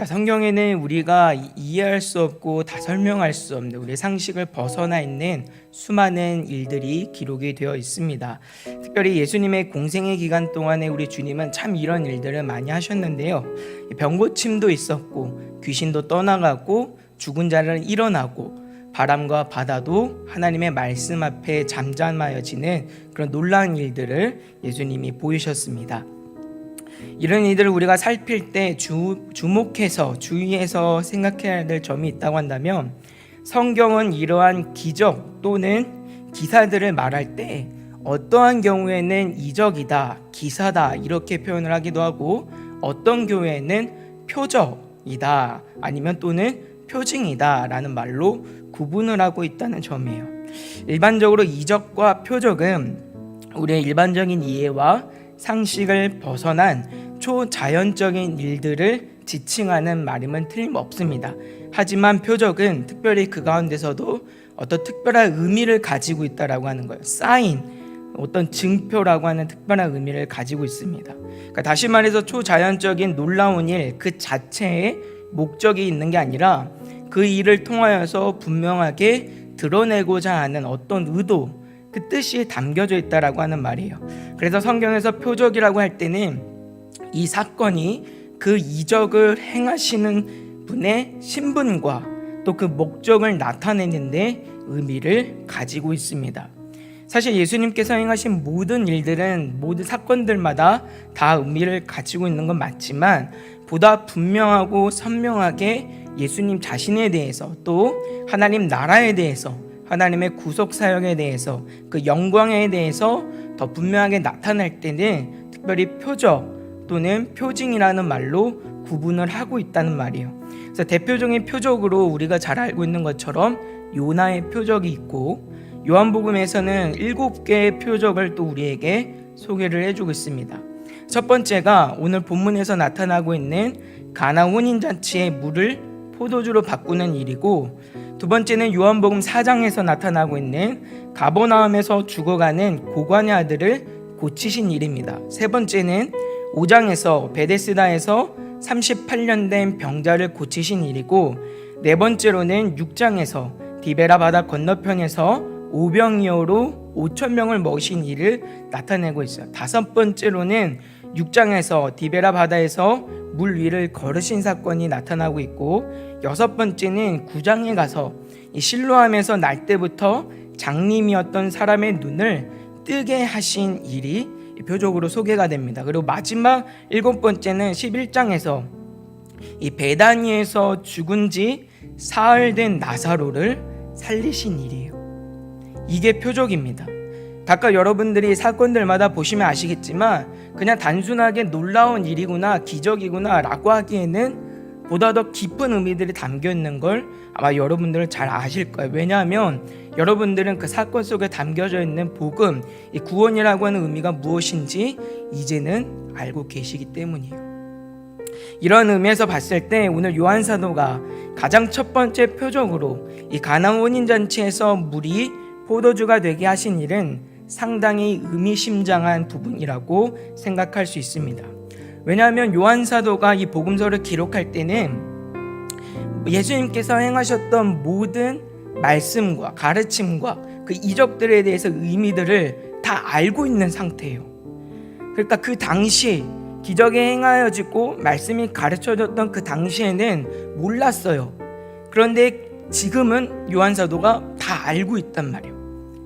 자, 성경에는 우리가 이해할 수 없고 다 설명할 수 없는 우리의 상식을 벗어나 있는 수많은 일들이 기록이 되어 있습니다. 특별히 예수님의 공생의 기간 동안에 우리 주님은 참 이런 일들을 많이 하셨는데요. 병고침도 있었고, 귀신도 떠나가고, 죽은 자는 일어나고, 바람과 바다도 하나님의 말씀 앞에 잠잠하여지는 그런 놀라운 일들을 예수님이 보이셨습니다. 이런 일들을 우리가 살필 때 주목해서 주의해서 생각해야 될 점이 있다고 한다면, 성경은 이러한 기적 또는 기사들을 말할 때 어떠한 경우에는 이적이다, 기사다 이렇게 표현을 하기도 하고, 어떤 경우에는 표적이다 아니면 또는 표징이다 라는 말로 구분을 하고 있다는 점이에요. 일반적으로 이적과 표적은 우리의 일반적인 이해와 상식을 벗어난 초자연적인 일들을 지칭하는 말임은 틀림없습니다. 하지만 표적은 특별히 그 가운데서도 어떤 특별한 의미를 가지고 있다라고 하는 거예요. 사인, 어떤 증표라고 하는 특별한 의미를 가지고 있습니다. 그러니까 다시 말해서 초자연적인 놀라운 일 그 자체에 목적이 있는 게 아니라 그 일을 통하여서 분명하게 드러내고자 하는 어떤 의도, 그 뜻이 담겨져 있다라고 하는 말이에요. 그래서 성경에서 표적이라고 할 때는 이 사건이 그 이적을 행하시는 분의 신분과 또 그 목적을 나타내는 데 의미를 가지고 있습니다. 사실 예수님께서 행하신 모든 일들은 모든 사건들마다 다 의미를 가지고 있는 건 맞지만, 보다 분명하고 선명하게 예수님 자신에 대해서, 또 하나님 나라에 대해서, 하나님의 구속 사역에 대해서, 그 영광에 대해서 더 분명하게 나타날 때는 특별히 표적 또는 표징이라는 말로 구분을 하고 있다는 말이에요. 그래서 대표적인 표적으로 우리가 잘 알고 있는 것처럼 요나의 표적이 있고, 요한복음에서는 7개의 표적을 또 우리에게 소개를 해주고 있습니다. 첫 번째가 오늘 본문에서 나타나고 있는 가나 혼인잔치의 물을 포도주로 바꾸는 일이고, 두 번째는 요한복음 4장에서 나타나고 있는 가버나움에서 죽어가는 고관의 아들을 고치신 일입니다. 세 번째는 5장에서 베데스다에서 38년 된 병자를 고치신 일이고, 네 번째로는 6장에서 디베라 바다 건너편에서 오병이어로 5,000명을 먹이신 일을 나타내고 있어요. 다섯 번째로는 6장에서 디베라 바다에서 물 위를 걸으신 사건이 나타나고 있고, 여섯 번째는 9장에 가서 이 실로암에서 날 때부터 장님이었던 사람의 눈을 뜨게 하신 일이 표적으로 소개가 됩니다. 그리고 마지막 일곱 번째는 11장에서 이 베다니에서 죽은 지 사흘 된 나사로를 살리신 일이에요. 이게 표적입니다. 각각 여러분들이 사건들마다 보시면 아시겠지만 그냥 단순하게 놀라운 일이구나, 기적이구나 라고 하기에는 보다 더 깊은 의미들이 담겨 있는 걸 아마 여러분들은 잘 아실 거예요. 왜냐하면 여러분들은 그 사건 속에 담겨져 있는 복음, 이 구원이라고 하는 의미가 무엇인지 이제는 알고 계시기 때문이에요. 이런 의미에서 봤을 때 오늘 요한 사도가 가장 첫 번째 표적으로 이 가나 혼인잔치에서 물이 포도주가 되게 하신 일은 상당히 의미심장한 부분이라고 생각할 수 있습니다. 왜냐하면 요한 사도가 이 복음서를 기록할 때는 예수님께서 행하셨던 모든 말씀과 가르침과 그 이적들에 대해서 의미들을 다 알고 있는 상태예요. 그러니까 그 당시 기적이 행하여지고 말씀이 가르쳐졌던 그 당시에는 몰랐어요. 그런데 지금은 요한 사도가 다 알고 있단 말이에요.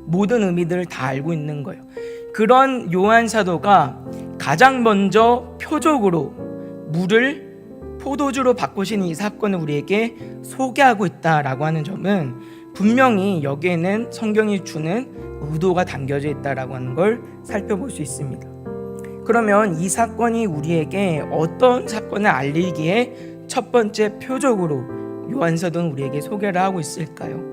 모든 의미들을 다 알고 있는 거예요. 그런 요한 사도가 가장 먼저 표적으로 물을 포도주로 바꾸신 이 사건을 우리에게 소개하고 있다라고 하는 점은 분명히 여기에는 성경이 주는 의도가 담겨져 있다라고 하는 걸 살펴볼 수 있습니다. 그러면 이 사건이 우리에게 어떤 사건을 알리기에 첫 번째 표적으로 요한 사도는 우리에게 소개를 하고 있을까요?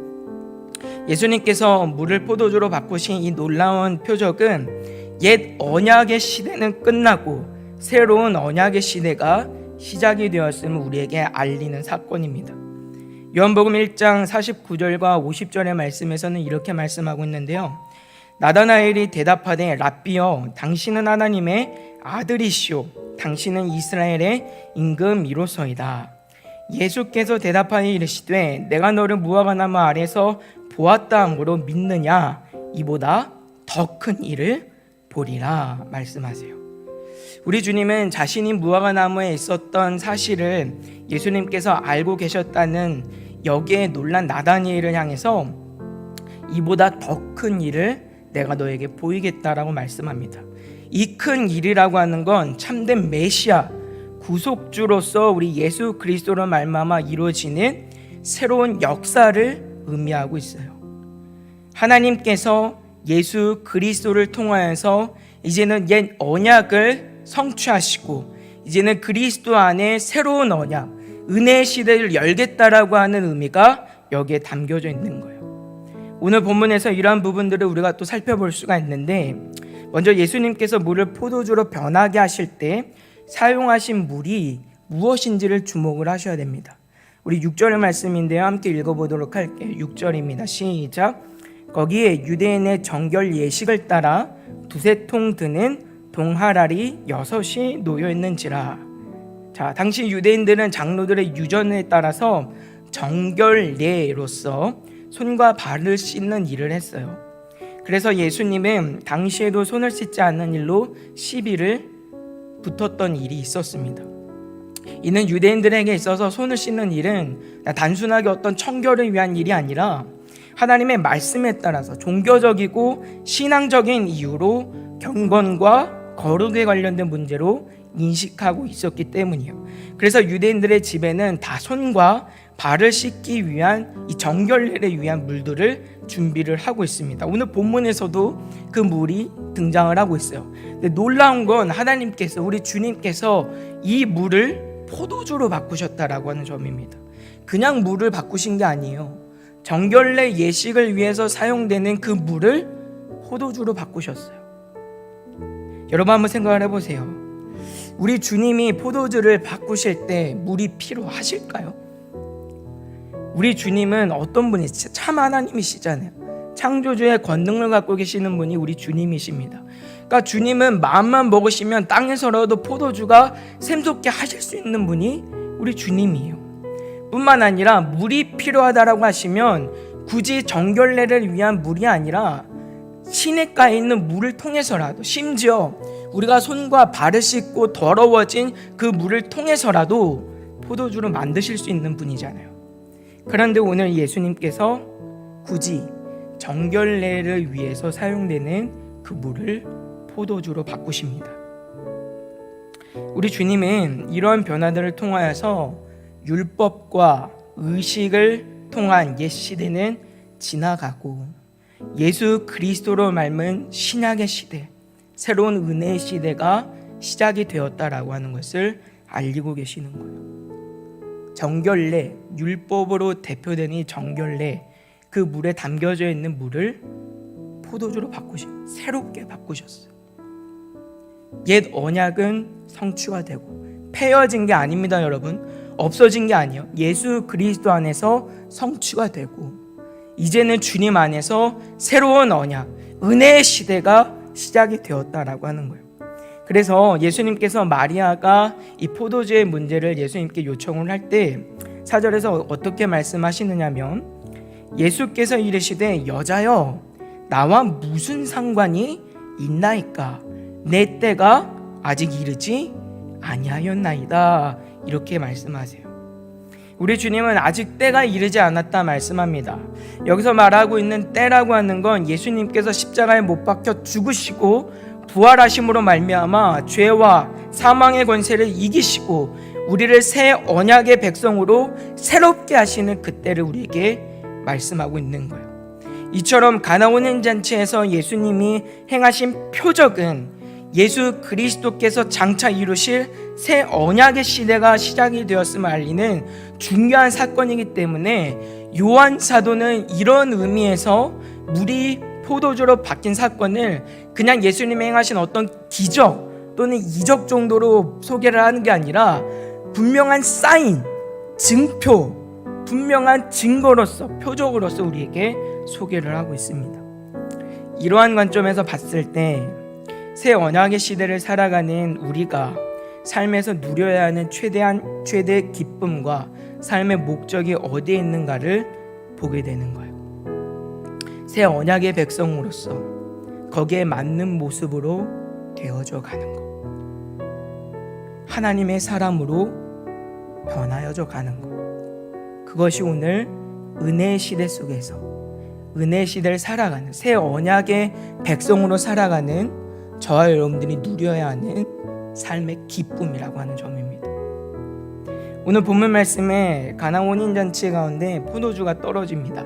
예수님께서 물을 포도주로 바꾸신 이 놀라운 표적은 옛 언약의 시대는 끝나고 새로운 언약의 시대가 시작이 되었음을 우리에게 알리는 사건입니다. 요한복음 1장 49절과 50절의 말씀에서는 이렇게 말씀하고 있는데요. 나다나엘이 대답하되 랍비여, 당신은 하나님의 아들이시오, 당신은 이스라엘의 임금이로소이다. 예수께서 대답하여 이르시되 내가 너를 무화과나무 아래서 보았다 함으로 믿느냐? 이보다 더 큰 일을 보리라 말씀하세요. 우리 주님은 자신이 무화과나무에 있었던 사실을 예수님께서 알고 계셨다는 여기에 놀란 나다니엘을 향해서 이보다 더 큰 일을 내가 너에게 보이겠다라고 말씀합니다. 이 큰 일이라고 하는 건 참된 메시아 구속주로서 우리 예수 그리스도로 말미암아 이루어지는 새로운 역사를 의미하고 있어요. 하나님께서 예수 그리스도를 통하여서 이제는 옛 언약을 성취하시고 이제는 그리스도 안에 새로운 언약, 은혜의 시대를 열겠다라고 하는 의미가 여기에 담겨져 있는 거예요. 오늘 본문에서 이러한 부분들을 우리가 또 살펴볼 수가 있는데, 먼저 예수님께서 물을 포도주로 변하게 하실 때 사용하신 물이 무엇인지를 주목을 하셔야 됩니다. 우리 6절의 말씀인데요, 함께 읽어보도록 할게요. 6절입니다. 시작. 거기에 유대인의 정결 예식을 따라 두세 통 드는 동하랄이 6이 놓여 있는지라. 자, 당시 유대인들은 장로들의 유전에 따라서 정결례로서 손과 발을 씻는 일을 했어요. 그래서 예수님은 당시에도 손을 씻지 않는 일로 시비를 붙었던 일이 있었습니다. 이는 유대인들에게 있어서 손을 씻는 일은 단순하게 어떤 청결을 위한 일이 아니라 하나님의 말씀에 따라서 종교적이고 신앙적인 이유로 경건과 거룩에 관련된 문제로 인식하고 있었기 때문이에요. 그래서 유대인들의 집에는 다 손과 발을 씻기 위한 이 정결례를 위한 물들을 준비를 하고 있습니다. 오늘 본문에서도 그 물이 등장을 하고 있어요. 근데 놀라운 건 하나님께서, 우리 주님께서 이 물을 포도주로 바꾸셨다라고 하는 점입니다. 그냥 물을 바꾸신 게 아니에요. 정결례 예식을 위해서 사용되는 그 물을 포도주로 바꾸셨어요. 여러분 한번 생각을 해보세요. 우리 주님이 포도주를 바꾸실 때 물이 필요하실까요? 우리 주님은 어떤 분이시죠? 참 하나님이시잖아요. 창조주의 권능을 갖고 계시는 분이 우리 주님이십니다. 그러니까 주님은 마음만 먹으시면 땅에서라도 포도주가 샘솟게 하실 수 있는 분이 우리 주님이에요. 뿐만 아니라 물이 필요하다라고 하시면 굳이 정결례를 위한 물이 아니라 시냇가에 있는 물을 통해서라도, 심지어 우리가 손과 발을 씻고 더러워진 그 물을 통해서라도 포도주를 만드실 수 있는 분이잖아요. 그런데 오늘 예수님께서 굳이 정결례를 위해서 사용되는 그 물을 포도주로 바꾸십니다. 우리 주님은 이러한 변화들을 통하여서 율법과 의식을 통한 옛 시대는 지나가고 예수 그리스도로 말미암은 신약의 시대, 새로운 은혜의 시대가 시작이 되었다라고 하는 것을 알리고 계시는 거예요. 정결례, 율법으로 대표되는 이 정결례, 그 물에 담겨져 있는 물을 포도주로 새롭게 바꾸셨어요. 옛 언약은 성취가 되고 폐허진 게 아닙니다, 여러분. 없어진 게 아니에요. 예수 그리스도 안에서 성취가 되고 이제는 주님 안에서 새로운 언약, 은혜의 시대가 시작이 되었다라고 하는 거예요. 그래서 예수님께서 마리아가 이 포도주의 문제를 예수님께 요청을 할 때 4절에서 어떻게 말씀하시느냐면, 예수께서 이르시되 여자여 나와 무슨 상관이 있나이까? 내 때가 아직 이르지 아니하였나이다. 이렇게 말씀하세요. 우리 주님은 아직 때가 이르지 않았다 말씀합니다. 여기서 말하고 있는 때라고 하는 건 예수님께서 십자가에 못 박혀 죽으시고 부활하심으로 말미암아 죄와 사망의 권세를 이기시고 우리를 새 언약의 백성으로 새롭게 하시는 그때를 우리에게 말씀하고 있는 거예요. 이처럼 가나온 잔치에서 예수님이 행하신 표적은 예수 그리스도께서 장차 이루실 새 언약의 시대가 시작이 되었음을 알리는 중요한 사건이기 때문에 요한 사도는 이런 의미에서 물이 포도주로 바뀐 사건을 그냥 예수님이 행하신 어떤 기적 또는 이적 정도로 소개를 하는 게 아니라 분명한 사인, 증표, 분명한 증거로서, 표적으로서 우리에게 소개를 하고 있습니다. 이러한 관점에서 봤을 때 새 언약의 시대를 살아가는 우리가 삶에서 누려야 하는 최대 기쁨과 삶의 목적이 어디에 있는가를 보게 되는 거예요. 새 언약의 백성으로서 거기에 맞는 모습으로 되어져 가는 것, 하나님의 사람으로 변하여져 가는 것, 그것이 오늘 은혜의 시대 속에서 은혜의 시대를 살아가는 새 언약의 백성으로 살아가는 저와 여러분들이 누려야 하는 삶의 기쁨이라고 하는 점입니다. 오늘 본문 말씀에 가나 혼인잔치 가운데 포도주가 떨어집니다.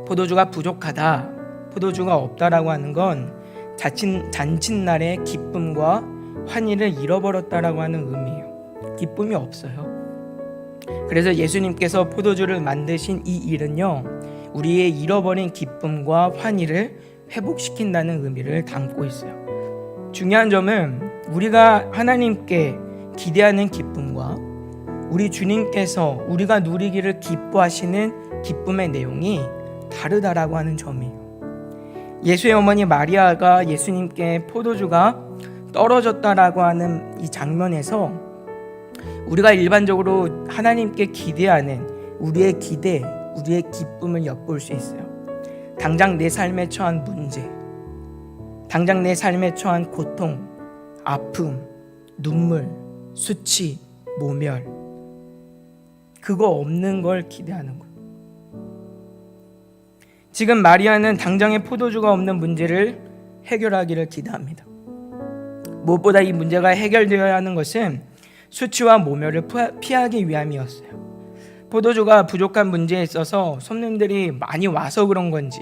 포도주가 부족하다, 포도주가 없다라고 하는 건 잔칫날의 기쁨과 환희를 잃어버렸다라고 하는 의미예요. 기쁨이 없어요. 그래서 예수님께서 포도주를 만드신 이 일은요, 우리의 잃어버린 기쁨과 환희를 회복시킨다는 의미를 담고 있어요. 중요한 점은 우리가 하나님께 기대하는 기쁨과 우리 주님께서 우리가 누리기를 기뻐하시는 기쁨의 내용이 다르다라고 하는 점이에요. 예수의 어머니 마리아가 예수님께 포도주가 떨어졌다라고 하는 이 장면에서 우리가 일반적으로 하나님께 기대하는 우리의 기대, 우리의 기쁨을 엿볼 수 있어요. 당장 내 삶에 처한 문제, 당장 내 삶에 처한 고통, 아픔, 눈물, 수치, 모멸, 그거 없는 걸 기대하는 거예요. 지금 마리아는 당장의 포도주가 없는 문제를 해결하기를 기대합니다. 무엇보다 이 문제가 해결되어야 하는 것은 수치와 모멸을 피하기 위함이었어요. 포도주가 부족한 문제에 있어서 손님들이 많이 와서 그런 건지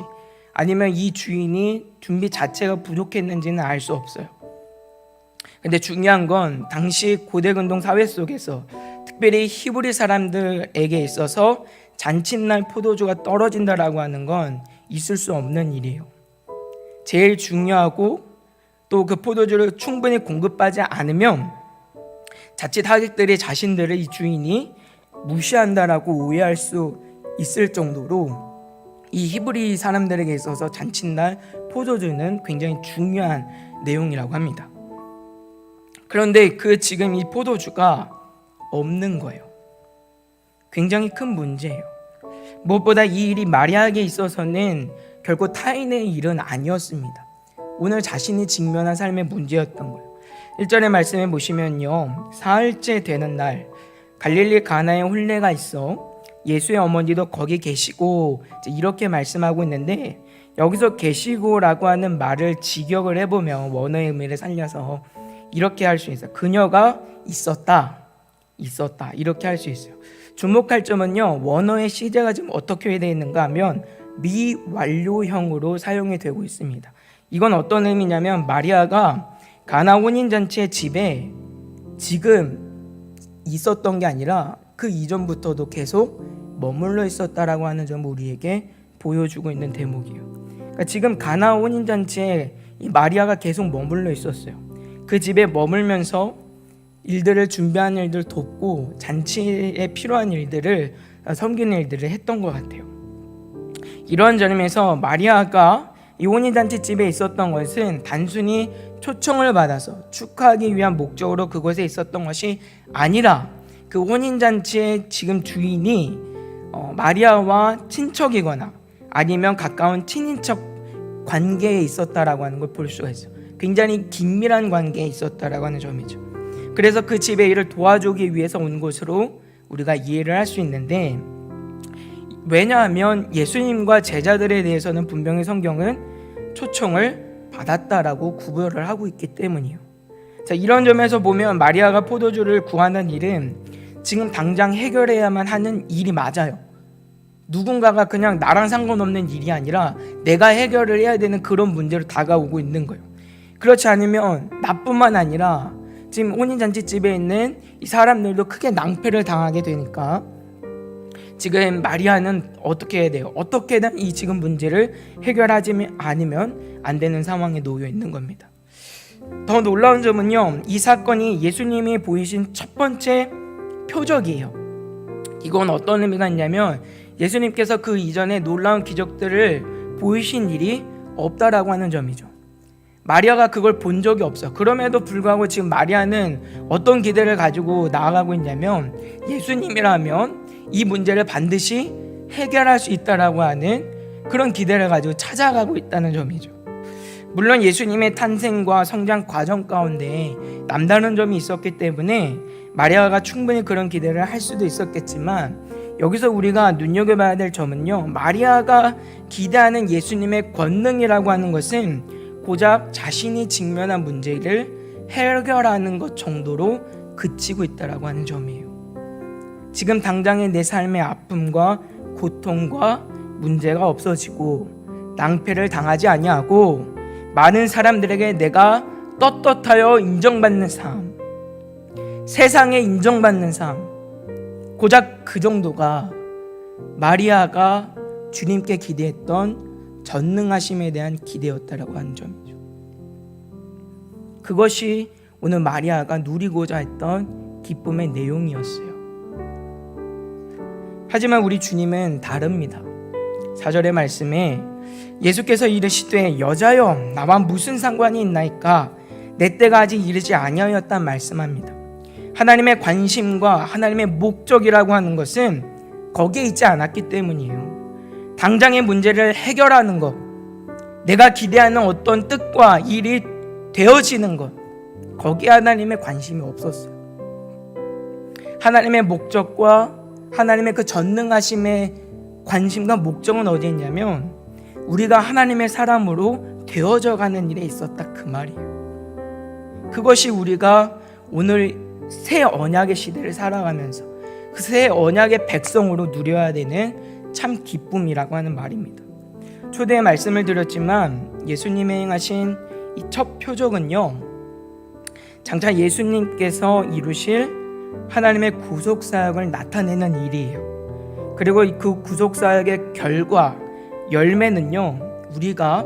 아니면 이 주인이 준비 자체가 부족했는지는 알 수 없어요. 근데 중요한 건 당시 고대 근동 사회 속에서 특별히 히브리 사람들에게 있어서 잔칫날 포도주가 떨어진다라고 하는 건 있을 수 없는 일이에요. 제일 중요하고 또 그 포도주를 충분히 공급하지 않으면 자칫 하객들이 자신들을 이 주인이 무시한다라고 오해할 수 있을 정도로 이 히브리 사람들에게 있어서 잔칫날 포도주는 굉장히 중요한 내용이라고 합니다. 그런데 지금 이 포도주가 없는 거예요. 굉장히 큰 문제예요. 무엇보다 이 일이 마리아에게 있어서는 결코 타인의 일은 아니었습니다. 오늘 자신이 직면한 삶의 문제였던 거예요. 1절의 말씀에 보시면요, 사흘째 되는 날 갈릴리 가나에 혼례가 있어 예수의 어머니도 거기 계시고, 이렇게 말씀하고 있는데 여기서 계시고라고 하는 말을 직역을 해보면 원어의 의미를 살려서 이렇게 할 수 있어요. 그녀가 있었다 이렇게 할 수 있어요. 주목할 점은요, 원어의 시제가 지금 어떻게 되어 있는가 하면 미완료형으로 사용이 되고 있습니다. 이건 어떤 의미냐면 마리아가 가나 혼인잔치의 집에 지금 있었던 게 아니라 그 이전부터도 계속 머물러 있었다라고 하는 점을 우리에게 보여주고 있는 대목이에요. 그러니까 지금 가나 혼인잔치에 이 마리아가 계속 머물러 있었어요. 그 집에 머물면서 일들을 준비하는 일들을 돕고 잔치에 필요한 일들을 섬기는 일들을 했던 것 같아요. 이러한 점에서 마리아가 이 혼인잔치 집에 있었던 것은 단순히 초청을 받아서 축하하기 위한 목적으로 그곳에 있었던 것이 아니라 그 혼인잔치의 지금 주인이 마리아와 친척이거나 아니면 가까운 친인척 관계에 있었다라고 하는 걸 볼 수가 있어요. 굉장히 긴밀한 관계에 있었다라고 하는 점이죠. 그래서 그 집의 일을 도와주기 위해서 온 것으로 우리가 이해를 할 수 있는데, 왜냐하면 예수님과 제자들에 대해서는 분명히 성경은 초청을 받았다라고 구별을 하고 있기 때문이에요. 자, 이런 점에서 보면 마리아가 포도주를 구하는 일은 지금 당장 해결해야만 하는 일이 맞아요. 누군가가 그냥 나랑 상관없는 일이 아니라 내가 해결을 해야 되는 그런 문제로 다가오고 있는 거예요. 그렇지 않으면 나뿐만 아니라 지금 혼인잔치집에 있는 이 사람들도 크게 낭패를 당하게 되니까 지금 마리아는 어떻게 해야 돼요? 어떻게든 이 지금 문제를 해결하지 않으면 안 되는 상황에 놓여 있는 겁니다. 더 놀라운 점은요, 이 사건이 예수님이 보이신 첫 번째 표적이에요. 이건 어떤 의미가 있냐면 예수님께서 그 이전에 놀라운 기적들을 보이신 일이 없다라고 하는 점이죠. 마리아가 그걸 본 적이 없어. 그럼에도 불구하고 지금 마리아는 어떤 기대를 가지고 나아가고 있냐면 예수님이라면 이 문제를 반드시 해결할 수 있다라고 하는 그런 기대를 가지고 찾아가고 있다는 점이죠. 물론 예수님의 탄생과 성장 과정 가운데 남다른 점이 있었기 때문에 마리아가 충분히 그런 기대를 할 수도 있었겠지만, 여기서 우리가 눈여겨봐야 될 점은요, 마리아가 기대하는 예수님의 권능이라고 하는 것은 고작 자신이 직면한 문제를 해결하는 것 정도로 그치고 있다라고 하는 점이에요. 지금 당장의 내 삶의 아픔과 고통과 문제가 없어지고 낭패를 당하지 아니하고 많은 사람들에게 내가 떳떳하여 인정받는 삶, 세상에 인정받는 삶, 고작 그 정도가 마리아가 주님께 기대했던 전능하심에 대한 기대였다라고 하는 점이죠. 그것이 오늘 마리아가 누리고자 했던 기쁨의 내용이었어요. 하지만 우리 주님은 다릅니다. 4절의 말씀에 예수께서 이르시되 여자여 나와 무슨 상관이 있나이까 내 때가 아직 이르지 아니하였다 말씀합니다. 하나님의 관심과 하나님의 목적이라고 하는 것은 거기에 있지 않았기 때문이에요. 당장의 문제를 해결하는 것, 내가 기대하는 어떤 뜻과 일이 되어지는 것, 거기에 하나님의 관심이 없었어요. 하나님의 목적과 하나님의 그 전능하심의 관심과 목적은 어디에 있냐면 우리가 하나님의 사람으로 되어져 가는 일에 있었다, 그 말이에요. 그것이 우리가 오늘 새 언약의 시대를 살아가면서 그 새 언약의 백성으로 누려야 되는 참 기쁨이라고 하는 말입니다. 초대의 말씀을 드렸지만 예수님이 행하신 이 첫 표적은요, 장차 예수님께서 이루실 하나님의 구속사역을 나타내는 일이에요. 그리고 그 구속사역의 결과, 열매는요, 우리가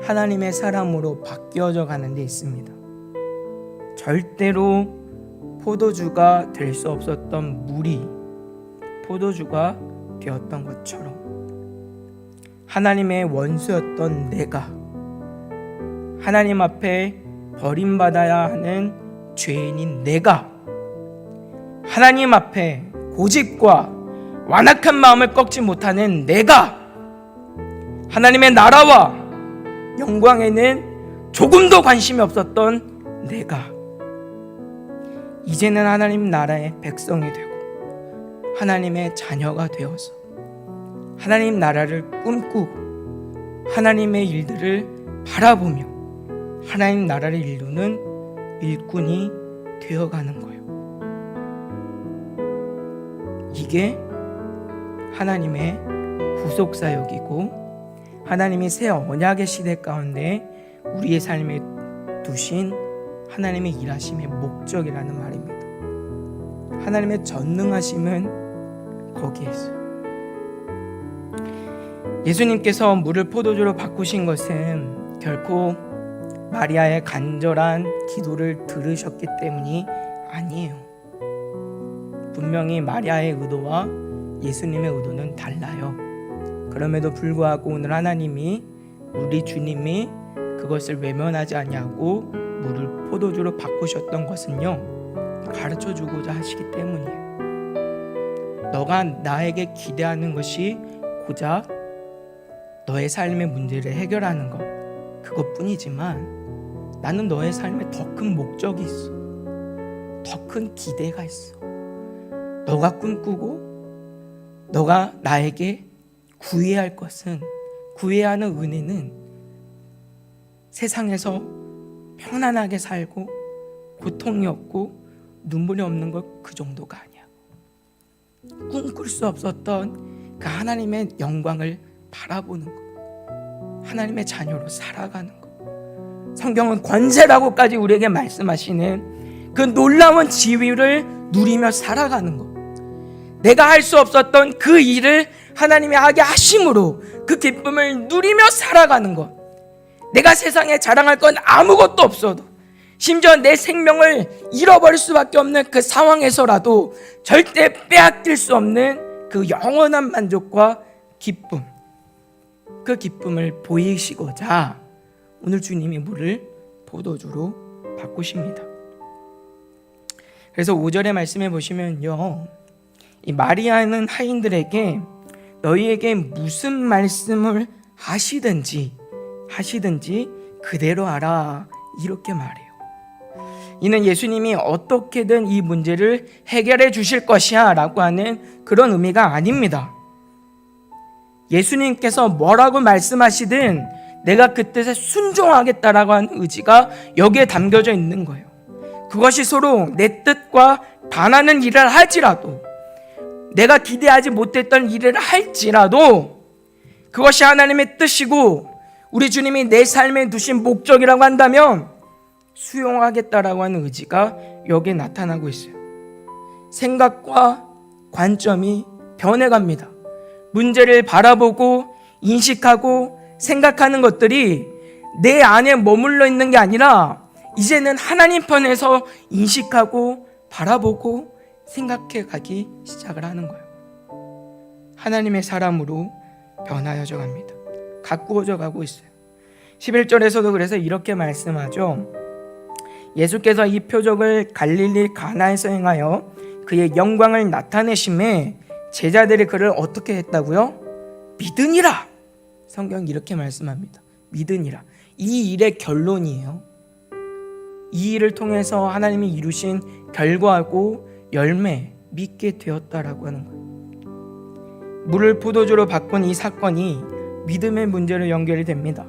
하나님의 사람으로 바뀌어져 가는 데 있습니다. 절대로 포도주가 될 수 없었던 물이 포도주가 되었던 것처럼 하나님의 원수였던 내가 하나님 앞에 버림받아야 하는 죄인인 내가 하나님 앞에 고집과 완악한 마음을 꺾지 못하는 내가 하나님의 나라와 영광에는 조금도 관심이 없었던 내가 이제는 하나님 나라의 백성이 되고 하나님의 자녀가 되어서 하나님 나라를 꿈꾸고 하나님의 일들을 바라보며 하나님 나라를 이루는 일꾼이 되어가는 거예요. 이게 하나님의 구속사역이고 하나님이 새 언약의 시대 가운데 우리의 삶에 두신 하나님의 일하심의 목적이라는 말입니다. 하나님의 전능하심은 거기에 있어요. 예수님께서 물을 포도주로 바꾸신 것은 결코 마리아의 간절한 기도를 들으셨기 때문이 아니에요. 분명히 마리아의 의도와 예수님의 의도는 달라요. 그럼에도 불구하고 오늘 하나님이 우리 주님이 그것을 외면하지 아니하고 물을 포도주로 바꾸셨던 것은요, 가르쳐주고자 하시기 때문이에요. 너가 나에게 기대하는 것이 고작 너의 삶의 문제를 해결하는 것, 그것뿐이지만 나는 너의 삶에 더 큰 목적이 있어. 더 큰 기대가 있어. 너가 꿈꾸고 너가 나에게 구해야 할 것은, 구해야 하는 은혜는 세상에서 편안하게 살고 고통이 없고 눈물이 없는 것, 그 정도가 아니야. 꿈꿀 수 없었던 그 하나님의 영광을 바라보는 것, 하나님의 자녀로 살아가는 것. 성경은 권세라고까지 우리에게 말씀하시는 그 놀라운 지위를 누리며 살아가는 것, 내가 할 수 없었던 그 일을 하나님이 하게 하심으로 그 기쁨을 누리며 살아가는 것. 내가 세상에 자랑할 건 아무것도 없어도, 심지어 내 생명을 잃어버릴 수밖에 없는 그 상황에서라도 절대 빼앗길 수 없는 그 영원한 만족과 기쁨, 그 기쁨을 보이시고자 오늘 주님이 물을 포도주로 바꾸십니다. 그래서 5절의 말씀에 보시면요, 이 마리아는 하인들에게 너희에게 무슨 말씀을 하시든지 그대로 하라, 이렇게 말해요. 이는 예수님이 어떻게든 이 문제를 해결해 주실 것이야 라고 하는 그런 의미가 아닙니다. 예수님께서 뭐라고 말씀하시든 내가 그 뜻에 순종하겠다라고 하는 의지가 여기에 담겨져 있는 거예요. 그것이 서로 내 뜻과 반하는 일을 할지라도, 내가 기대하지 못했던 일을 할지라도 그것이 하나님의 뜻이고 우리 주님이 내 삶에 두신 목적이라고 한다면 수용하겠다라고 하는 의지가 여기에 나타나고 있어요. 생각과 관점이 변해갑니다. 문제를 바라보고 인식하고 생각하는 것들이 내 안에 머물러 있는 게 아니라 이제는 하나님 편에서 인식하고 바라보고 생각해 가기 시작을 하는 거예요. 하나님의 사람으로 변하여져 갑니다. 가꾸어져 가고 있어요. 11절에서도 그래서 이렇게 말씀하죠. 예수께서 이 표적을 갈릴리 가나에서 행하여 그의 영광을 나타내심에 제자들이 그를 어떻게 했다고요? 믿으니라. 성경이 이렇게 말씀합니다. 믿으니라. 이 일의 결론이에요. 이 일을 통해서 하나님이 이루신 결과하고 열매, 믿게 되었다라고 하는 거예요. 물을 포도주로 바꾼 이 사건이 믿음의 문제로 연결이 됩니다.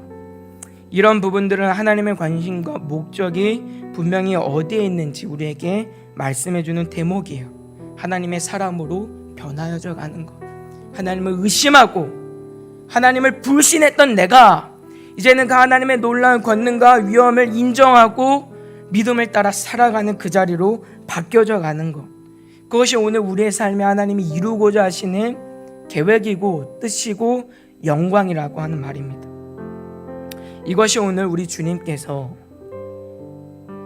이런 부분들은 하나님의 관심과 목적이 분명히 어디에 있는지 우리에게 말씀해주는 대목이에요. 하나님의 사람으로 변하여져 가는 것, 하나님을 의심하고 하나님을 불신했던 내가 이제는 그 하나님의 놀라운 권능과 위엄을 인정하고 믿음을 따라 살아가는 그 자리로 바뀌어져 가는 것, 그것이 오늘 우리의 삶에 하나님이 이루고자 하시는 계획이고 뜻이고 영광이라고 하는 말입니다. 이것이 오늘 우리 주님께서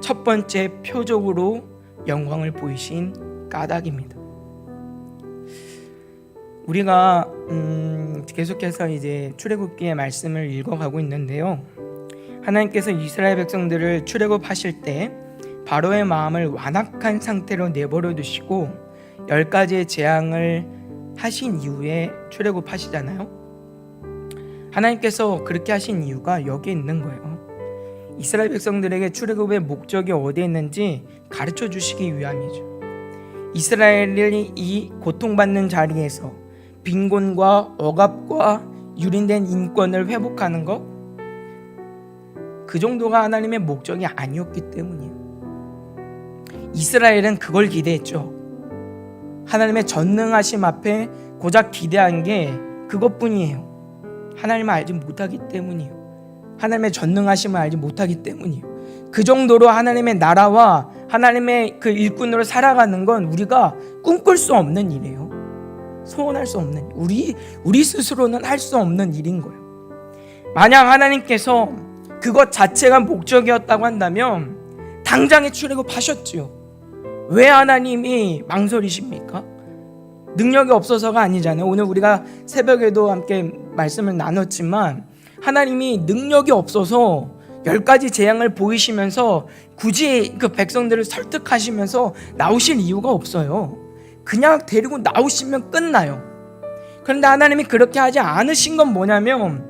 첫 번째 표적으로 영광을 보이신 까닭입니다. 우리가 계속해서 이제 출애굽기의 말씀을 읽어가고 있는데요, 하나님께서 이스라엘 백성들을 출애굽하실 때 바로의 마음을 완악한 상태로 내버려 두시고 10가지의 재앙을 하신 이후에 출애굽하시잖아요. 하나님께서 그렇게 하신 이유가 여기에 있는 거예요. 이스라엘 백성들에게 출애굽의 목적이 어디에 있는지 가르쳐 주시기 위함이죠. 이스라엘이 이 고통받는 자리에서 빈곤과 억압과 유린된 인권을 회복하는 것, 그 정도가 하나님의 목적이 아니었기 때문이에요. 이스라엘은 그걸 기대했죠. 하나님의 전능하심 앞에 고작 기대한 게 그것뿐이에요. 하나님을 알지 못하기 때문이에요. 하나님의 전능하심을 알지 못하기 때문이에요. 그 정도로 하나님의 나라와 하나님의 그 일꾼으로 살아가는 건 우리가 꿈꿀 수 없는 일이에요. 소원할 수 없는, 우리 스스로는 할 수 없는 일인 거예요. 만약 하나님께서 그것 자체가 목적이었다고 한다면 당장에 출애굽하셨지요. 왜 하나님이 망설이십니까? 능력이 없어서가 아니잖아요. 오늘 우리가 새벽에도 함께 말씀을 나눴지만 하나님이 능력이 없어서 10가지 재앙을 보이시면서 굳이 그 백성들을 설득하시면서 나오실 이유가 없어요. 그냥 데리고 나오시면 끝나요. 그런데 하나님이 그렇게 하지 않으신 건 뭐냐면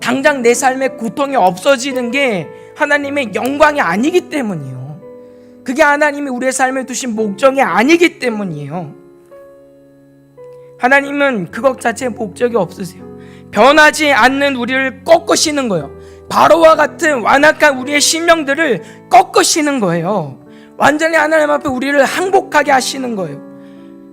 당장 내 삶의 고통이 없어지는 게 하나님의 영광이 아니기 때문이에요. 그게 하나님이 우리의 삶에 두신 목적이 아니기 때문이에요. 하나님은 그것 자체의 목적이 없으세요. 변하지 않는 우리를 꺾으시는 거예요. 바로와 같은 완악한 우리의 심령들을 꺾으시는 거예요. 완전히 하나님 앞에 우리를 항복하게 하시는 거예요.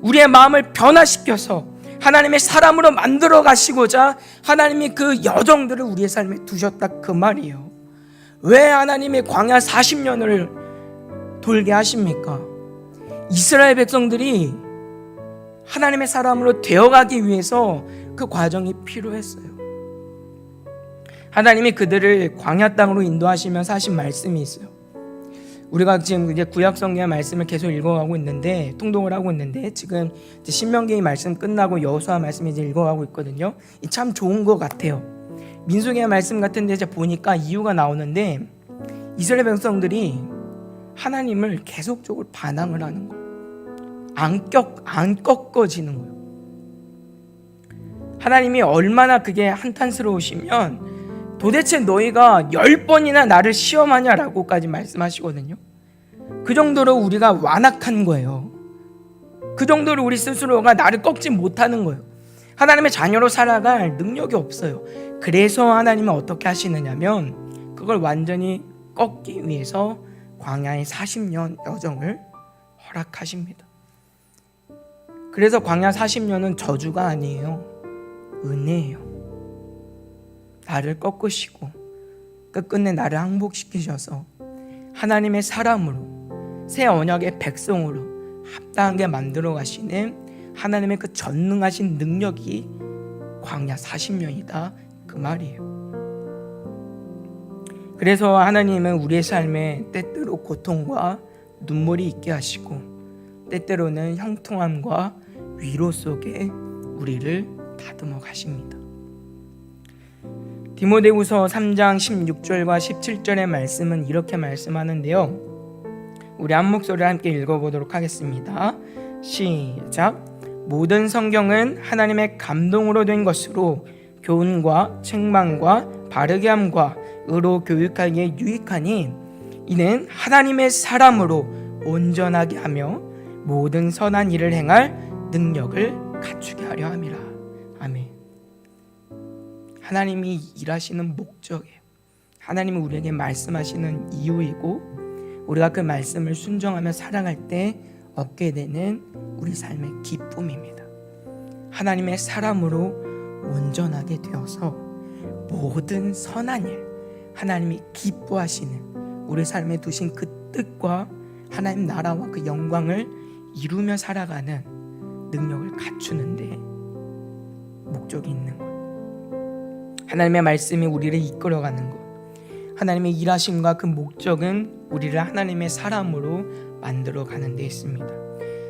우리의 마음을 변화시켜서 하나님의 사람으로 만들어 가시고자 하나님이 그 여정들을 우리의 삶에 두셨다, 그 말이에요. 왜 하나님의 광야 40년을 돌게 하십니까? 이스라엘 백성들이 하나님의 사람으로 되어가기 위해서 그 과정이 필요했어요. 하나님이 그들을 광야 땅으로 인도하시면서 하신 말씀이 있어요. 우리가 지금 이제 구약 성경의 말씀을 계속 읽어가고 있는데, 통독을 하고 있는데, 지금 이제 신명기 말씀 끝나고 여호수아 말씀 이제 읽어가고 있거든요. 참 좋은 것 같아요. 민수기의 말씀 같은 데 보니까 이유가 나오는데 이스라엘 백성들이 하나님을 계속적으로 반항을 하는 거예요. 안 꺾어지는 거예요. 하나님이 얼마나 그게 한탄스러우시면 도대체 너희가 10번이나 나를 시험하냐라고까지 말씀하시거든요. 그 정도로 우리가 완악한 거예요. 그 정도로 우리 스스로가 나를 꺾지 못하는 거예요. 하나님의 자녀로 살아갈 능력이 없어요. 그래서 하나님은 어떻게 하시느냐면 그걸 완전히 꺾기 위해서 광야의 40년 여정을 허락하십니다. 그래서 광야 40년은 저주가 아니에요. 은혜예요. 나를 꺾으시고 끝끝내 나를 항복시키셔서 하나님의 사람으로 새 언약의 백성으로 합당하게 만들어 가시는 하나님의 그 전능하신 능력이 광야 40년이다 그 말이에요. 그래서 하나님은 우리의 삶에 때때로 고통과 눈물이 있게 하시고 때때로는 형통함과 위로 속에 우리를 다듬어 가십니다. 디모데후서 3장 16절과 17절의 말씀은 이렇게 말씀하는데요. 우리 한 목소리를 함께 읽어보도록 하겠습니다. 시작. 모든 성경은 하나님의 감동으로 된 것으로 교훈과 책망과 바르게 함과 의로 교육하기에 유익하니 이는 하나님의 사람으로 온전하게 하며 모든 선한 일을 행할 능력을 갖추게 하려 함이라. 아멘. 하나님이 일하시는 목적이에요. 하나님이 우리에게 말씀하시는 이유이고 우리가 그 말씀을 순종하며 살아갈 때 얻게 되는 우리 삶의 기쁨입니다. 하나님의 사람으로 온전하게 되어서 모든 선한 일, 하나님이 기뻐하시는 우리 삶에 두신 그 뜻과 하나님 나라와 그 영광을 이루며 살아가는 능력을 갖추는데 목적이 있는 거예요. 하나님의 말씀이 우리를 이끌어가는 것, 하나님의 일하심과 그 목적은 우리를 하나님의 사람으로 만들어가는 데 있습니다.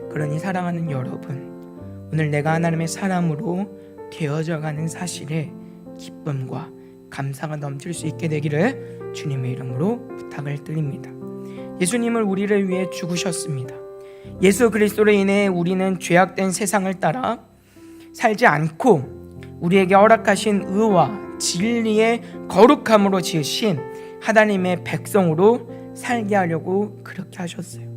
그러니 사랑하는 여러분, 오늘 내가 하나님의 사람으로 되어져가는 사실에 기쁨과 감사가 넘칠 수 있게 되기를 주님의 이름으로 부탁을 드립니다. 예수님을 우리를 위해 죽으셨습니다. 예수 그리스도로 인해 우리는 죄악된 세상을 따라 살지 않고 우리에게 허락하신 의와 진리의 거룩함으로 지으신 하나님의 백성으로 살게 하려고 그렇게 하셨어요.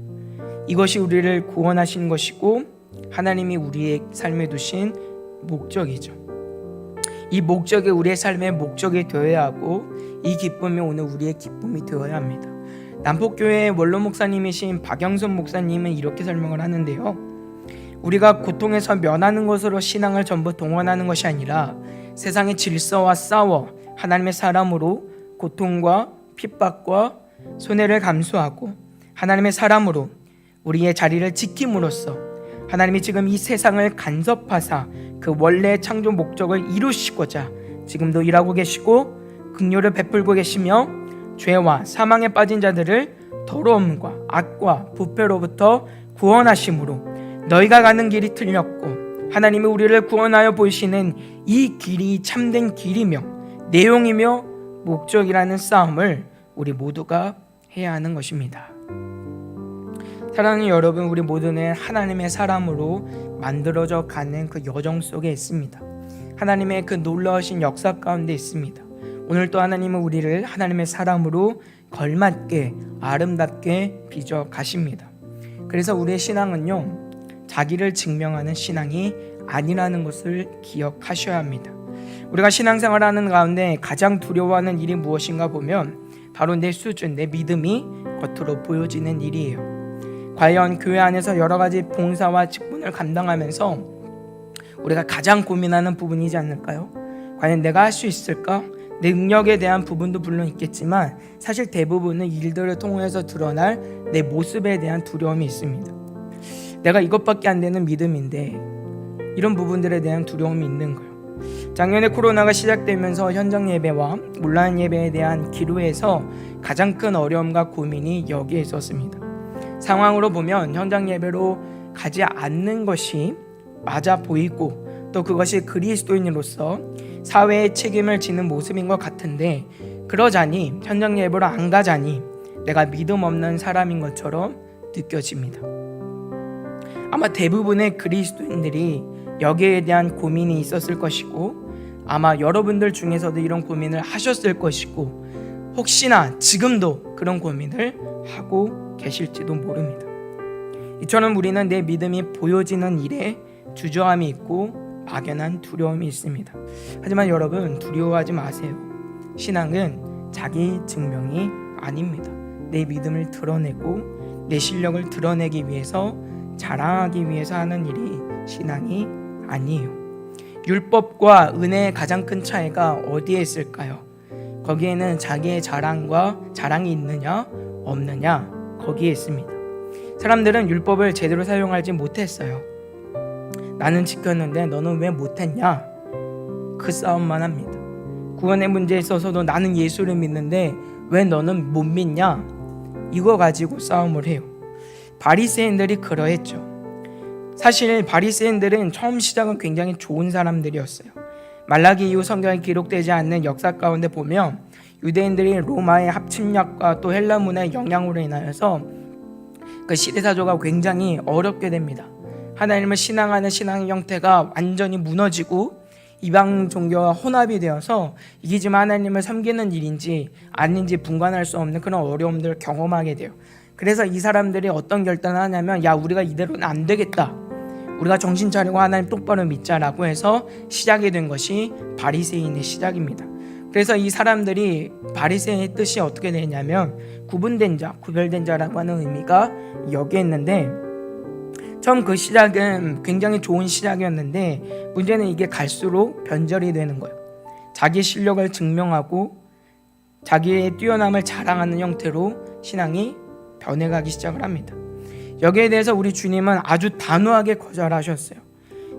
이것이 우리를 구원하신 것이고 하나님이 우리의 삶에 두신 목적이죠. 이 목적이 우리의 삶의 목적이 되어야 하고 이 기쁨이 오늘 우리의 기쁨이 되어야 합니다. 남포교회 원로 목사님이신 박영선 목사님은 이렇게 설명을 하는데요. 우리가 고통에서 면하는 것으로 신앙을 전부 동원하는 것이 아니라 세상의 질서와 싸워 하나님의 사람으로 고통과 핍박과 손해를 감수하고 하나님의 사람으로 우리의 자리를 지킴으로써 하나님이 지금 이 세상을 간섭하사 그 원래의 창조 목적을 이루시고자 지금도 일하고 계시고 긍휼을 베풀고 계시며 죄와 사망에 빠진 자들을 더러움과 악과 부패로부터 구원하심으로 너희가 가는 길이 틀렸고 하나님이 우리를 구원하여 보이시는 이 길이 참된 길이며 내용이며 목적이라는 싸움을 우리 모두가 해야 하는 것입니다. 사랑하는 여러분, 우리 모두는 하나님의 사람으로 만들어져 가는 그 여정 속에 있습니다. 하나님의 그 놀라우신 역사 가운데 있습니다. 오늘 또 하나님은 우리를 하나님의 사람으로 걸맞게 아름답게 빚어 가십니다. 그래서 우리의 신앙은요, 자기를 증명하는 신앙이 아니라는 것을 기억하셔야 합니다. 우리가 신앙생활하는 가운데 가장 두려워하는 일이 무엇인가 보면 바로 내 수준, 내 믿음이 겉으로 보여지는 일이에요. 과연 교회 안에서 여러 가지 봉사와 직분을 감당하면서 우리가 가장 고민하는 부분이지 않을까요? 과연 내가 할 수 있을까? 내 능력에 대한 부분도 물론 있겠지만 사실 대부분은 일들을 통해서 드러날 내 모습에 대한 두려움이 있습니다. 내가 이것밖에 안 되는 믿음인데 이런 부분들에 대한 두려움이 있는 거예요. 작년에 코로나가 시작되면서 현장 예배와 온라인 예배에 대한 기로에서 가장 큰 어려움과 고민이 여기에 있었습니다. 상황으로 보면 현장 예배로 가지 않는 것이 맞아 보이고 또 그것이 그리스도인으로서 사회의 책임을 지는 모습인 것 같은데, 그러자니 현장 예배로 안 가자니 내가 믿음 없는 사람인 것처럼 느껴집니다. 아마 대부분의 그리스도인들이 여기에 대한 고민이 있었을 것이고, 아마 여러분들 중에서도 이런 고민을 하셨을 것이고, 혹시나 지금도 그런 고민을 하고 계실지도 모릅니다. 이처럼 우리는 내 믿음이 보여지는 일에 주저함이 있고 막연한 두려움이 있습니다. 하지만 여러분, 두려워하지 마세요. 신앙은 자기 증명이 아닙니다. 내 믿음을 드러내고 내 실력을 드러내기 위해서, 자랑하기 위해서 하는 일이 신앙이 아니에요. 율법과 은혜의 가장 큰 차이가 어디에 있을까요? 거기에는 자기의 자랑이 있느냐 없느냐, 거기에 있습니다. 사람들은 율법을 제대로 사용하지 못했어요. 나는 지켰는데 너는 왜 못했냐? 그 싸움만 합니다. 구원의 문제에 있어서도 나는 예수를 믿는데 왜 너는 못 믿냐? 이거 가지고 싸움을 해요. 바리새인들이 그러했죠. 사실 바리새인들은 처음 시작은 굉장히 좋은 사람들이었어요. 말라기 이후 성경에 기록되지 않는 역사 가운데 보면 유대인들이 로마의 합침략과 또 헬라 문화의 영향으로 인하여서 그 시대사조가 굉장히 어렵게 됩니다. 하나님을 신앙하는 신앙의 형태가 완전히 무너지고 이방 종교와 혼합이 되어서 이게 지금 하나님을 섬기는 일인지 아닌지 분간할 수 없는 그런 어려움들을 경험하게 돼요. 그래서 이 사람들이 어떤 결단을 하냐면, 야, 우리가 이대로는 안 되겠다, 우리가 정신 차리고 하나님 똑바로 믿자라고 해서 시작이 된 것이 바리새인의 시작입니다. 그래서 이 사람들이 바리새인의 뜻이 어떻게 되냐면 구분된 자, 구별된 자라고 하는 의미가 여기에 있는데, 처음 그 시작은 굉장히 좋은 시작이었는데 문제는 이게 갈수록 변절이 되는 거예요. 자기 실력을 증명하고 자기의 뛰어남을 자랑하는 형태로 신앙이 변해가기 시작을 합니다. 여기에 대해서 우리 주님은 아주 단호하게 거절하셨어요.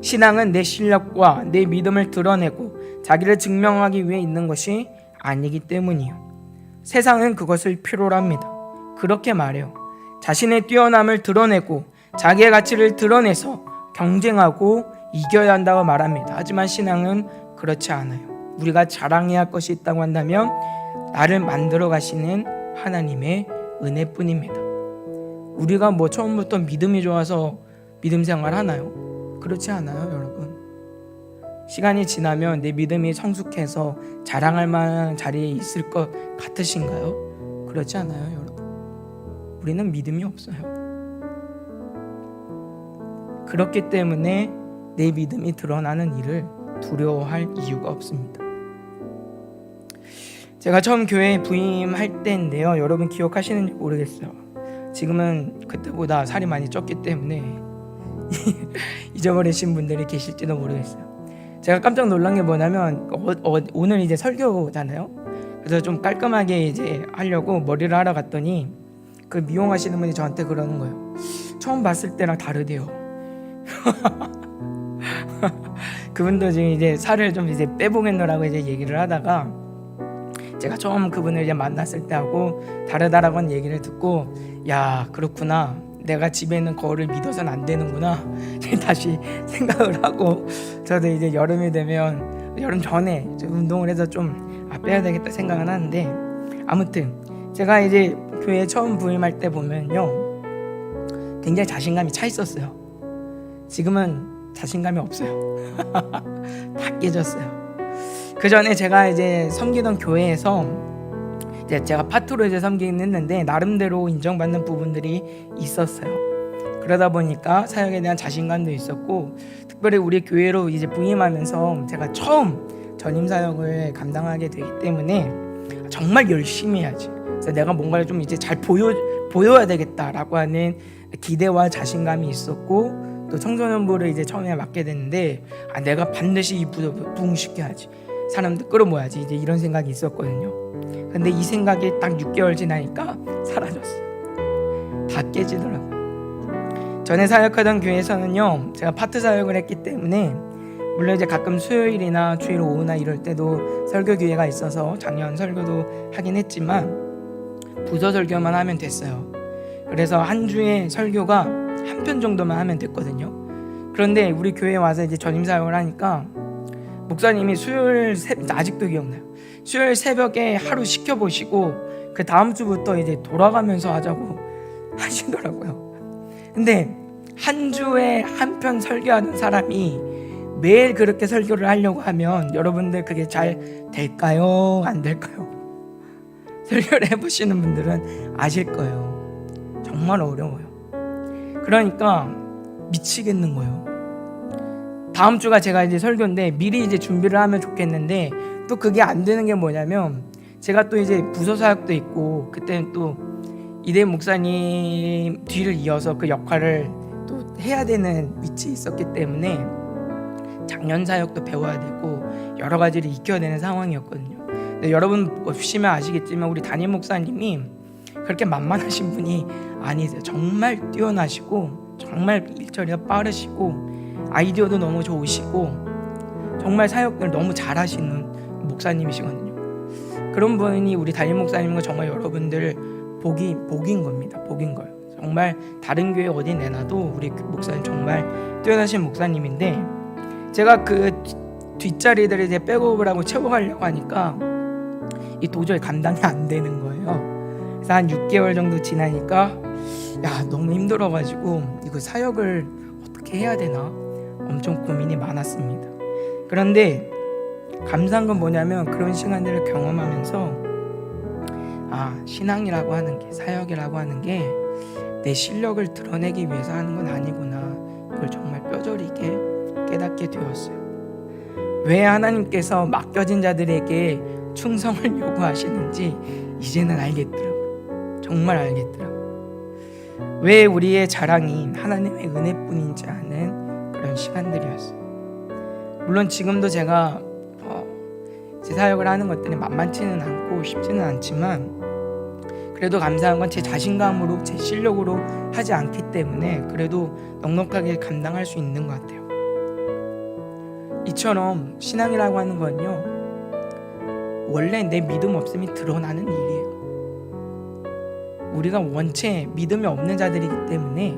신앙은 내 실력과 내 믿음을 드러내고 자기를 증명하기 위해 있는 것이 아니기 때문이에요. 세상은 그것을 필요로 합니다. 그렇게 말해요. 자신의 뛰어남을 드러내고 자기의 가치를 드러내서 경쟁하고 이겨야 한다고 말합니다. 하지만 신앙은 그렇지 않아요. 우리가 자랑해야 할 것이 있다고 한다면 나를 만들어 가시는 하나님의 은혜뿐입니다. 우리가 뭐 처음부터 믿음이 좋아서 믿음 생활 하나요? 그렇지 않아요, 여러분. 시간이 지나면 내 믿음이 성숙해서 자랑할 만한 자리에 있을 것 같으신가요? 그렇지 않아요, 여러분. 우리는 믿음이 없어요. 그렇기 때문에 내 믿음이 드러나는 일을 두려워할 이유가 없습니다. 제가 처음 교회에 부임할 때인데요, 여러분 기억하시는지 모르겠어요. 지금은 그때보다 살이 많이 쪘기 때문에 잊어버리신 분들이 계실지도 모르겠어요. 제가 깜짝 놀란 게 뭐냐면 오늘 이제 설교잖아요. 그래서 좀 깔끔하게 이제 하려고 머리를 하러 갔더니 그 미용하시는 분이 저한테 그러는 거예요. 처음 봤을 때랑 다르대요. 그분도 지금 이제 살을 좀 이제 빼보겠노라고 이제 얘기를 하다가 제가 처음 그분을 이제 만났을 때 하고 다르다라고 한 얘기를 듣고, 야, 그렇구나, 내가 집에 있는 거울을 믿어서는 안 되는구나 다시 생각을 하고, 저도 이제 여름이 되면 여름 전에 운동을 해서 좀 빼야 되겠다 생각은 하는데, 아무튼 제가 이제 교회에 처음 부임할 때 보면요 굉장히 자신감이 차 있었어요. 지금은 자신감이 없어요. 다 깨졌어요. 그 전에 제가 이제 섬기던 교회에서 이제 제가 파트로 이제 섬기긴 했는데 나름대로 인정받는 부분들이 있었어요. 그러다 보니까 사역에 대한 자신감도 있었고, 특별히 우리 교회로 이제 부임하면서 제가 처음 전임 사역을 감당하게 되기 때문에 정말 열심히 해야지, 그래서 내가 뭔가를 좀 이제 잘 보여야 되겠다라고 하는 기대와 자신감이 있었고, 또 청소년부를 이제 처음에 맡게 됐는데 내가 반드시 이 부흥시켜야지, 사람들 끌어모아야지, 이제 이런 생각이 있었거든요. 근데 이 생각이 딱 6개월 지나니까 사라졌어요. 다 깨지더라고요. 전에 사역하던 교회에서는요 제가 파트 사역을 했기 때문에 물론 이제 가끔 수요일이나 주일 오후나 이럴 때도 설교 기회가 있어서 작년 설교도 하긴 했지만 부서 설교만 하면 됐어요. 그래서 한 주에 설교가 한 편 정도만 하면 됐거든요. 그런데 우리 교회에 와서 이제 전임 사역을 하니까 목사님이 아직도 기억나요. 수요일 새벽에 하루 시켜보시고 그 다음 주부터 이제 돌아가면서 하자고 하시더라고요. 근데 한 주에 한 편 설교하는 사람이 매일 그렇게 설교를 하려고 하면 여러분들 그게 잘 될까요? 안 될까요? 설교를 해보시는 분들은 아실 거예요. 정말 어려워요. 그러니까 미치겠는 거예요. 다음 주가 제가 이제 설교인데 미리 이제 준비를 하면 좋겠는데 또 그게 안 되는 게 뭐냐면 제가 또 이제 부서 사역도 있고 그때는 또 이대 목사님 뒤를 이어서 그 역할을 또 해야 되는 위치에 있었기 때문에 작년 사역도 배워야 되고 여러 가지를 익혀야 되는 상황이었거든요. 근데 여러분 보시면 아시겠지만 우리 담임 목사님이 그렇게 만만하신 분이 아니세요. 정말 뛰어나시고 정말 일처리가 빠르시고 아이디어도 너무 좋으시고 정말 사역을 너무 잘하시는 목사님이시거든요. 그런 분이 우리 담임 목사님과 정말 여러분들 복인 겁니다. 복인 거예요. 정말 다른 교회 어디 내놔도 우리 목사님 정말 뛰어나신 목사님인데 제가 그 뒷자리들을 이제 백업을 하고 채워가려고 하니까 이 도저히 감당이 안 되는 거예요. 그래서 한 6개월 정도 지나니까 너무 힘들어가지고 이거 사역을 어떻게 해야 되나 엄청 고민이 많았습니다. 그런데 감사한 건 뭐냐면 그런 시간들을 경험하면서 신앙이라고 하는 게 사역이라고 하는 게 내 실력을 드러내기 위해서 하는 건 아니구나. 이걸 정말 뼈저리게 깨닫게 되었어요. 왜 하나님께서 맡겨진 자들에게 충성을 요구하시는지 이제는 알겠더라고요. 정말 알겠더라고요. 왜 우리의 자랑이 하나님의 은혜뿐인지 아는 그런 시간들이었어요. 물론 지금도 제가 제 사역을 하는 것들이 만만치는 않고 쉽지는 않지만 그래도 감사한 건 제 자신감으로 제 실력으로 하지 않기 때문에 그래도 넉넉하게 감당할 수 있는 것 같아요. 이처럼 신앙이라고 하는 건요 원래 내 믿음 없음이 드러나는 일이에요. 우리가 원체 믿음이 없는 자들이기 때문에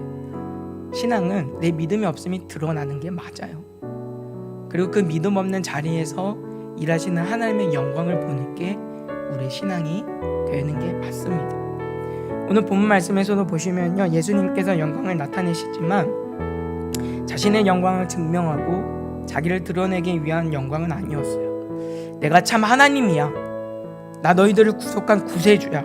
신앙은 내 믿음이 없음이 드러나는 게 맞아요. 그리고 그 믿음 없는 자리에서 일하시는 하나님의 영광을 보는 게 우리 신앙이 되는 게 맞습니다. 오늘 본문 말씀에서도 보시면요 예수님께서 영광을 나타내시지만 자신의 영광을 증명하고 자기를 드러내기 위한 영광은 아니었어요. 내가 참 하나님이야, 나 너희들을 구속한 구세주야,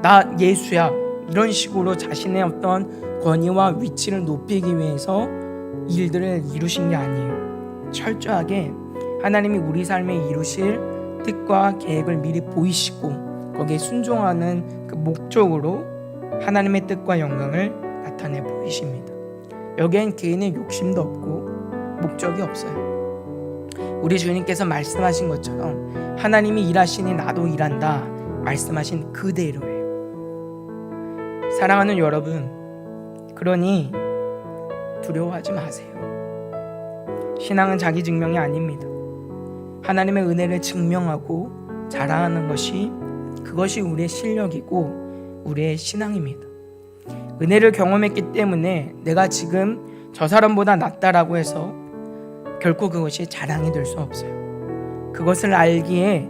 나 예수야, 이런 식으로 자신의 어떤 권위와 위치를 높이기 위해서 일들을 이루신 게 아니에요. 철저하게 하나님이 우리 삶에 이루실 뜻과 계획을 미리 보이시고 거기에 순종하는 그 목적으로 하나님의 뜻과 영광을 나타내 보이십니다. 여기엔 개인의 욕심도 없고 목적이 없어요. 우리 주님께서 말씀하신 것처럼 하나님이 일하시니 나도 일한다 말씀하신 그대로예요. 사랑하는 여러분, 그러니 두려워하지 마세요. 신앙은 자기 증명이 아닙니다. 하나님의 은혜를 증명하고 자랑하는 그것이 우리의 실력이고 우리의 신앙입니다. 은혜를 경험했기 때문에 내가 지금 저 사람보다 낫다라고 해서 결코 그것이 자랑이 될 수 없어요. 그것을 알기에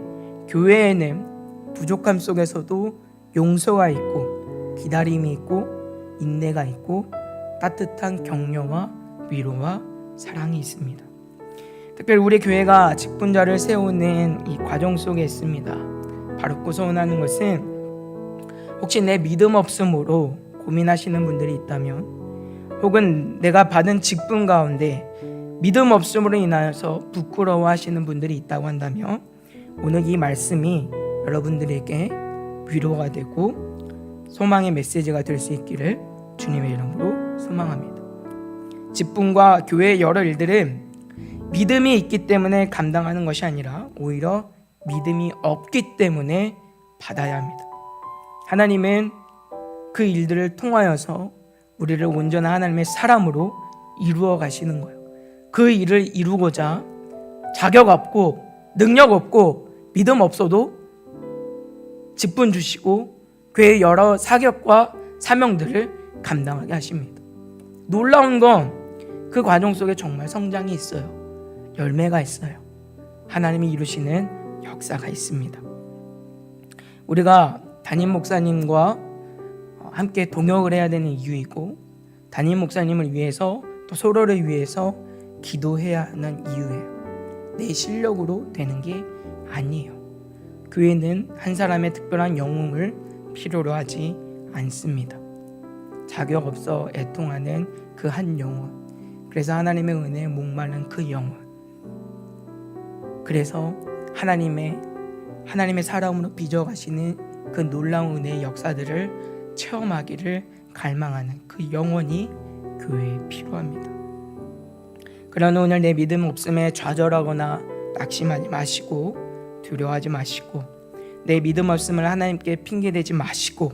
교회에는 부족함 속에서도 용서가 있고 기다림이 있고 인내가 있고 따뜻한 격려와 위로와 사랑이 있습니다. 특별히 우리 교회가 직분자를 세우는 이 과정 속에 있습니다. 바로 소원하는 것은 혹시 내 믿음 없음으로 고민하시는 분들이 있다면 혹은 내가 받은 직분 가운데 믿음 없음으로 인하여서 부끄러워하시는 분들이 있다고 한다면 오늘 이 말씀이 여러분들에게 위로가 되고 소망의 메시지가 될 수 있기를 주님의 이름으로 소망합니다. 직분과 교회의 여러 일들은 믿음이 있기 때문에 감당하는 것이 아니라 오히려 믿음이 없기 때문에 받아야 합니다. 하나님은 그 일들을 통하여서 우리를 온전한 하나님의 사람으로 이루어 가시는 거예요. 그 일을 이루고자 자격 없고 능력 없고 믿음 없어도 직분 주시고 교회의 여러 사역과 사명들을 감당하게 하십니다. 놀라운 건 그 과정 속에 정말 성장이 있어요. 열매가 있어요. 하나님이 이루시는 역사가 있습니다. 우리가 담임 목사님과 함께 동역을 해야 되는 이유이고, 담임 목사님을 위해서 또 서로를 위해서 기도해야 하는 이유예요. 내 실력으로 되는 게 아니에요. 교회는 한 사람의 특별한 영웅을 필요로 하지 않습니다. 자격 없어 애통하는 그 한 영혼, 그래서 하나님의 은혜에 목마른 그 영혼, 그래서 하나님의 사랑으로 빚어가시는 그 놀라운 은혜의 역사들을 체험하기를 갈망하는 그 영혼이 교회에 필요합니다. 그러나 오늘 내 믿음 없음에 좌절하거나 낙심하지 마시고, 두려워하지 마시고, 내 믿음 없음을 하나님께 핑계대지 마시고,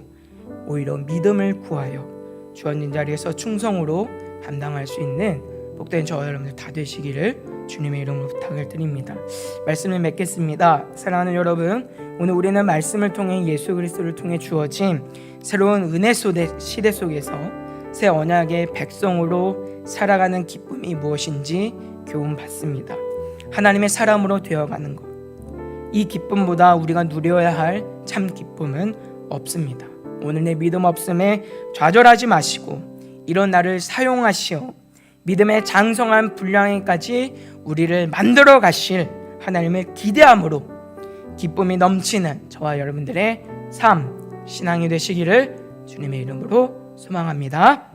오히려 믿음을 구하여 주어진 자리에서 충성으로 감당할 수 있는 복된 저와 여러분들 다 되시기를 주님의 이름으로 부탁을 드립니다. 말씀을 맺겠습니다. 사랑하는 여러분, 오늘 우리는 말씀을 통해 예수 그리스도를 통해 주어진 새로운 은혜 시대 속에서 새 언약의 백성으로 살아가는 기쁨이 무엇인지 교훈받습니다. 하나님의 사람으로 되어가는 것, 이 기쁨보다 우리가 누려야 할 참 기쁨은 없습니다. 오늘 내 믿음 없음에 좌절하지 마시고, 이런 나를 사용하시어 믿음의 장성한 분량에까지 우리를 만들어 가실 하나님을 기대함으로 기쁨이 넘치는 저와 여러분들의 삶, 신앙이 되시기를 주님의 이름으로 소망합니다.